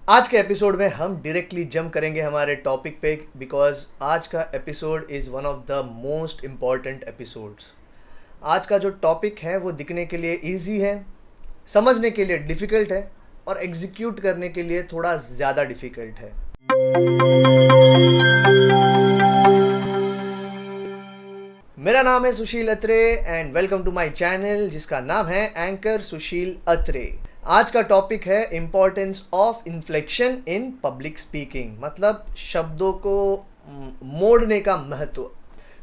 आज के एपिसोड में हम डायरेक्टली जंप करेंगे हमारे टॉपिक पे बिकॉज आज का episode is one of the most important episodes. आज का जो टॉपिक है वो दिखने के लिए इजी है, समझने के लिए डिफ़िकल्ट है और एग्जीक्यूट करने के लिए थोड़ा ज़्यादा डिफ़िकल्ट है। मेरा नाम है Sushil Atre and welcome to my channel जिसका नाम है एंकर सुशील अत्रे। आज का टॉपिक है importance of inflection in public speaking, मतलब शब्दों को मोड़ने का महत्व।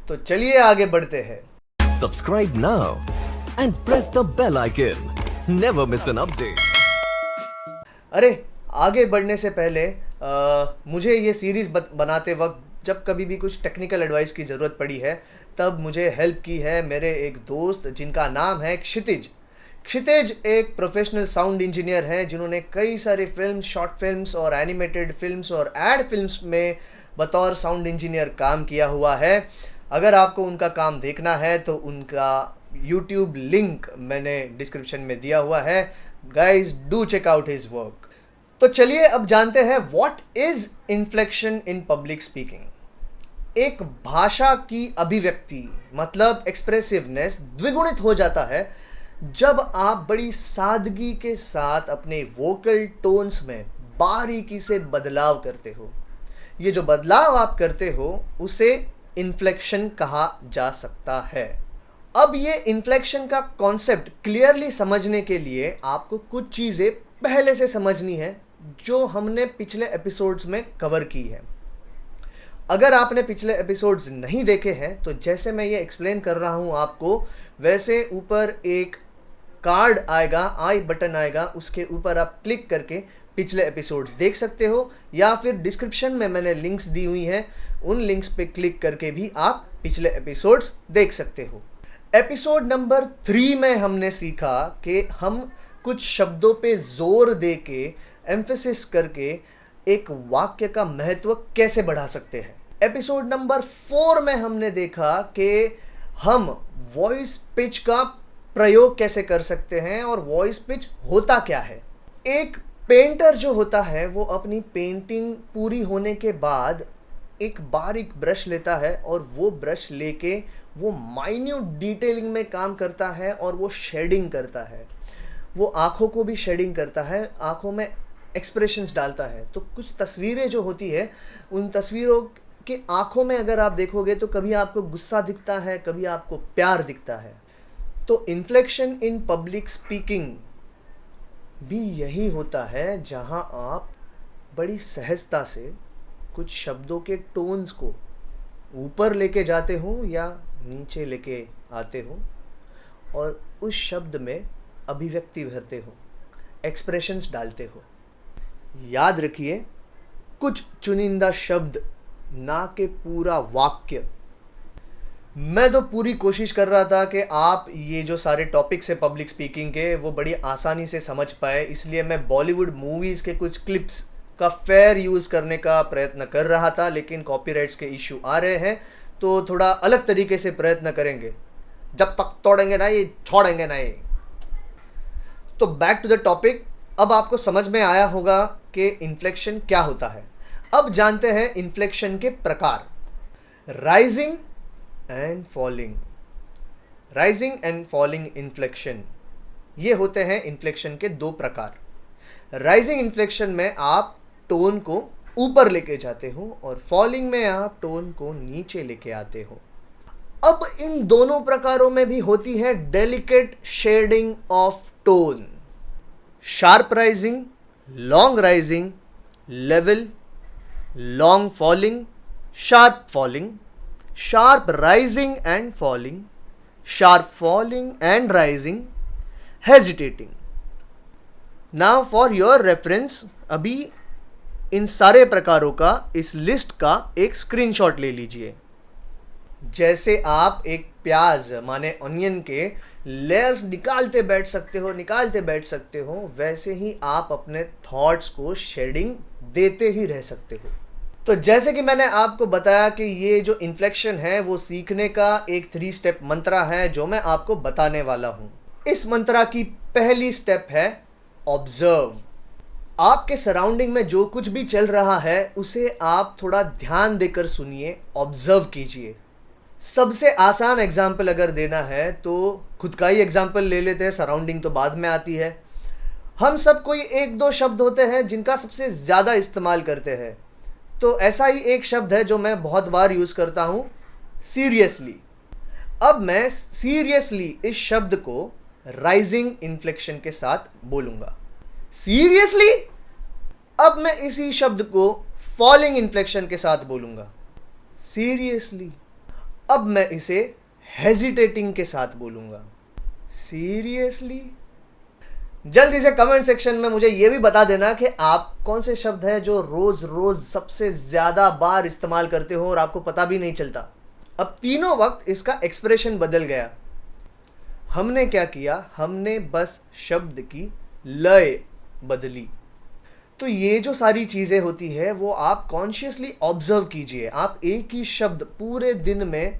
तो चलिए आगे बढ़ते हैं। Subscribe now and press the bell icon. Never miss an update. अरे आगे बढ़ने से पहले मुझे ये सीरीज़ बनाते वक्त जब कभी भी कुछ टेक्निकल एडवाइस की ज़रूरत पड़ी है तब मुझे हेल्प की है मेरे एक दोस्त जिनका नाम है क्षितिज। क्षितिज एक प्रोफेशनल साउंड इंजीनियर हैं जिन्होंने कई सारे फिल्म्स, शॉर्ट फिल्म्स और एनिमेटेड फिल्म्स और एड फिल्म्स में बतौर साउंड इंजीनियर काम किया हुआ है। अगर आपको उनका काम देखना है तो उनका यूट्यूब लिंक मैंने डिस्क्रिप्शन में दिया हुआ है। Guys do check out his work. तो चलिए अब जानते हैं what is inflection in public speaking. एक भाषा की अभिव्यक्ति मतलब एक्सप्रेसिवनेस द्विगुणित हो जाता है जब आप बड़ी सादगी के साथ अपने वोकल टोन्स में बारीकी से बदलाव करते हो। ये जो बदलाव आप करते हो उसे इन्फ्लेक्शन कहा जा सकता है। अब ये इन्फ्लेक्शन का कॉन्सेप्ट क्लियरली समझने के लिए आपको कुछ चीज़ें पहले से समझनी है जो हमने पिछले एपिसोड्स में कवर की है। अगर आपने पिछले एपिसोड्स नहीं देखे हैं तो जैसे मैं ये एक्सप्लेन कर रहा हूँ आपको, वैसे ऊपर एक कार्ड आएगा, आई बटन आएगा, उसके ऊपर आप क्लिक करके पिछले एपिसोड्स देख सकते हो या फिर डिस्क्रिप्शन में मैंने लिंक्स दी हुई हैं, उन लिंक्स पे क्लिक करके भी आप पिछले एपिसोड्स देख सकते हो। एपिसोड नंबर 3 में हमने सीखा कि हम कुछ शब्दों पे जोर दे के एम्फेसिस करके एक वाक्य का महत्व कैसे बढ़ा सकते हैं। एपिसोड नंबर 4 में हमने देखा कि हम वॉइस पिच का प्रयोग कैसे कर सकते हैं और वॉइस पिच होता क्या है। एक पेंटर जो होता है वो अपनी पेंटिंग पूरी होने के बाद एक बारीक ब्रश लेता है और वो ब्रश लेके वो माइन्यूट डिटेलिंग में काम करता है और वो शेडिंग करता है। वो आँखों को भी शेडिंग करता है, आँखों में एक्सप्रेशंस डालता है। तो कुछ तस्वीरें जो होती है उन तस्वीरों के आँखों में अगर आप देखोगे तो कभी आपको गुस्सा दिखता है, कभी आपको प्यार दिखता है। तो इन्फ्लेक्शन इन पब्लिक स्पीकिंग भी यही होता है जहां आप बड़ी सहजता से कुछ शब्दों के टोन्स को ऊपर लेके जाते हो या नीचे लेके आते हो और उस शब्द में अभिव्यक्ति भरते हो, एक्सप्रेशंस डालते हो। याद रखिए, कुछ चुनिंदा शब्द ना के पूरा वाक्य। मैं तो पूरी कोशिश कर रहा था कि आप ये जो सारे टॉपिक्स है पब्लिक स्पीकिंग के वो बड़ी आसानी से समझ पाए, इसलिए मैं बॉलीवुड मूवीज़ के कुछ क्लिप्स का फेयर यूज़ करने का प्रयत्न कर रहा था, लेकिन कॉपीराइट्स के इशू आ रहे हैं तो थोड़ा अलग तरीके से प्रयत्न करेंगे। जब तक तोड़ेंगे ना ये, छोड़ेंगे ना ये। तो बैक टू द टॉपिक। अब आपको समझ में आया होगा कि इन्फ्लेक्शन क्या होता है। अब जानते हैं इन्फ्लेक्शन के प्रकार। Rising and falling, rising and falling inflection, ये होते हैं इन्फ्लेक्शन के दो प्रकार। राइजिंग इन्फ्लेक्शन में आप टोन को ऊपर लेके जाते हो और फॉलिंग में आप टोन को नीचे लेके आते हो। अब इन दोनों प्रकारों में भी होती है delicate shedding of tone. Sharp rising, long rising, level, long falling, sharp falling, sharp rising and falling, sharp falling and rising, hesitating. Now for your reference, अभी इन सारे प्रकारों का, इस लिस्ट का एक स्क्रीनशॉट ले लीजिए। जैसे आप एक प्याज माने ऑनियन के लेयर्स निकालते बैठ सकते हो, वैसे ही आप अपने थॉट्स को शेडिंग देते ही रह सकते हो। तो जैसे कि मैंने आपको बताया कि ये जो इन्फ्लेक्शन है वो सीखने का एक 3 स्टेप मंत्रा है जो मैं आपको बताने वाला हूँ। इस मंत्रा की पहली स्टेप है ऑब्जर्व। आपके सराउंडिंग में जो कुछ भी चल रहा है उसे आप थोड़ा ध्यान देकर सुनिए, ऑब्जर्व कीजिए। सबसे आसान एग्जाम्पल अगर देना है तो खुद का ही एग्जाम्पल ले लेते हैं, सराउंडिंग तो बाद में आती है। हम सब कोई एक दो शब्द होते हैं जिनका सबसे ज़्यादा इस्तेमाल करते हैं, तो ऐसा ही एक शब्द है जो मैं बहुत बार यूज़ करता हूँ, सीरियसली। अब मैं सीरियसली इस शब्द को राइजिंग इन्फ्लेक्शन के साथ बोलूँगा, सीरियसली। अब मैं इसी शब्द को फॉलिंग इन्फ्लेक्शन के साथ बोलूँगा, सीरियसली। अब मैं इसे हेजिटेटिंग के साथ बोलूँगा, सीरियसली। जल्दी से कमेंट सेक्शन में मुझे ये भी बता देना कि आप कौन से शब्द हैं जो रोज रोज सबसे ज़्यादा बार इस्तेमाल करते हो और आपको पता भी नहीं चलता। अब तीनों वक्त इसका एक्सप्रेशन बदल गया। हमने क्या किया, हमने बस शब्द की लय बदली। तो ये जो सारी चीज़ें होती है वो आप कॉन्शियसली ऑब्जर्व कीजिए। आप एक ही शब्द पूरे दिन में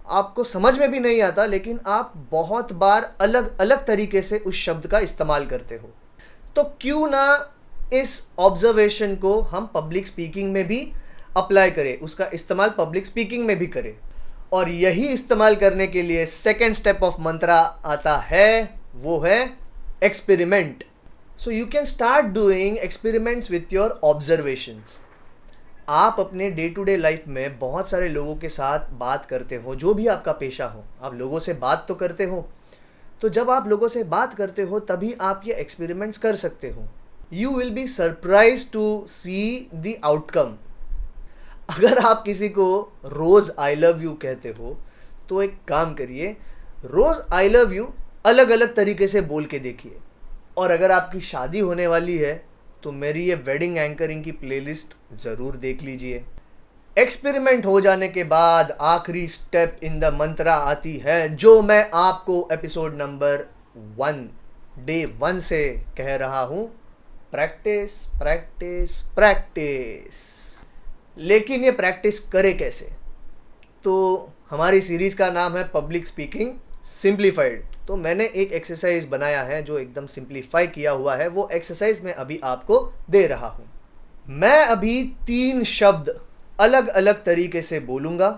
आपको समझ में भी नहीं आता, लेकिन आप बहुत बार अलग अलग तरीके से उस शब्द का इस्तेमाल करते हो। तो क्यों ना इस ऑब्जर्वेशन को हम पब्लिक स्पीकिंग में भी अप्लाई करें, उसका इस्तेमाल पब्लिक स्पीकिंग में भी करें। और यही इस्तेमाल करने के लिए सेकेंड स्टेप ऑफ मंत्रा आता है, वो है experiment. So you can start doing experiments with your observations. आप अपने डे टू डे लाइफ में बहुत सारे लोगों के साथ बात करते हो, जो भी आपका पेशा हो, आप लोगों से बात तो करते हो। तो जब आप लोगों से बात करते हो तभी आप ये एक्सपेरिमेंट्स कर सकते हो। You will be surprise to see the outcome. अगर आप किसी को रोज़ आई लव यू कहते हो तो एक काम करिए, रोज़ आई लव यू अलग अलग तरीके से बोल के देखिए। और अगर आपकी शादी होने वाली है तो मेरी ये वेडिंग एंकरिंग की प्लेलिस्ट ज़रूर देख लीजिए। एक्सपेरिमेंट हो जाने के बाद आखिरी स्टेप इन द मंत्रा आती है, जो मैं आपको एपिसोड नंबर 1 डे 1 से कह रहा हूँ, प्रैक्टिस प्रैक्टिस प्रैक्टिस। लेकिन ये प्रैक्टिस करे कैसे? तो हमारी सीरीज़ का नाम है पब्लिक स्पीकिंग सिंप्लीफाइड। तो मैंने एक एक्सरसाइज बनाया है जो एकदम सिंप्लीफाई किया हुआ है, वो एक्सरसाइज मैं अभी आपको दे रहा हूँ। मैं अभी 3 शब्द अलग अलग तरीके से बोलूँगा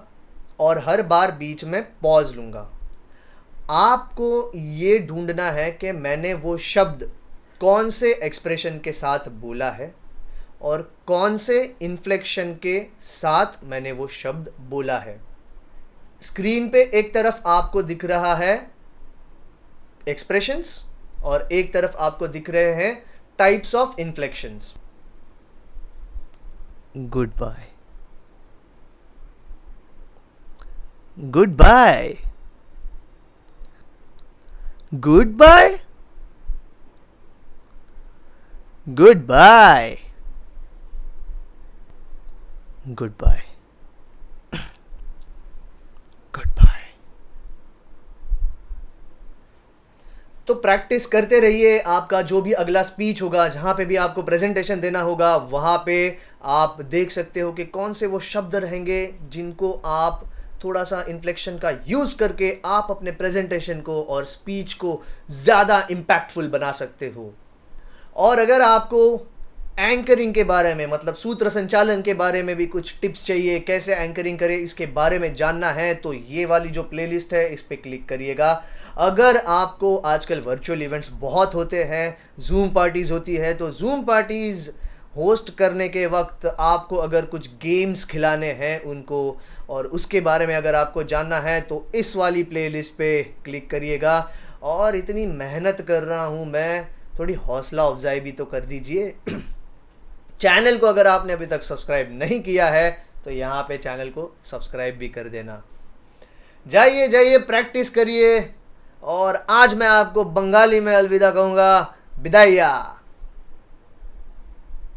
और हर बार बीच में पॉज लूँगा। आपको ये ढूंढना है कि मैंने वो शब्द कौन से एक्सप्रेशन के साथ बोला है और कौन से इन्फ्लेक्शन के साथ मैंने वो शब्द बोला है। स्क्रीन पे एक तरफ आपको दिख रहा है एक्सप्रेशंस और एक तरफ आपको दिख रहे हैं types of inflections. Good bye, good bye, good bye, good bye, good bye, good bye. तो प्रैक्टिस करते रहिए। आपका जो भी अगला स्पीच होगा, जहाँ पे भी आपको प्रेजेंटेशन देना होगा, वहाँ पे आप देख सकते हो कि कौन से वो शब्द रहेंगे जिनको आप थोड़ा सा इन्फ्लेक्शन का यूज़ करके आप अपने प्रेजेंटेशन को और स्पीच को ज़्यादा इम्पैक्टफुल बना सकते हो। और अगर आपको एंकरिंग के बारे में, मतलब सूत्र संचालन के बारे में भी कुछ टिप्स चाहिए, कैसे एंकरिंग करें इसके बारे में जानना है, तो ये वाली जो प्लेलिस्ट है इस पर क्लिक करिएगा। अगर आपको आजकल वर्चुअल इवेंट्स बहुत होते हैं, जूम पार्टीज़ होती है, तो जूम पार्टीज़ होस्ट करने के वक्त आपको अगर कुछ गेम्स खिलाने हैं उनको और उसके बारे में अगर आपको जानना है तो इस वाली प्लेलिस्ट पे क्लिक करिएगा। और इतनी मेहनत कर रहा हूँ मैं, थोड़ी हौसला अफजाई भी तो कर दीजिए। चैनल को अगर आपने अभी तक सब्सक्राइब नहीं किया है तो यहाँ पे चैनल को सब्सक्राइब भी कर देना। जाइए जाइए प्रैक्टिस करिए। और आज मैं आपको बंगाली में अलविदा कहूँगा, बिदाइया।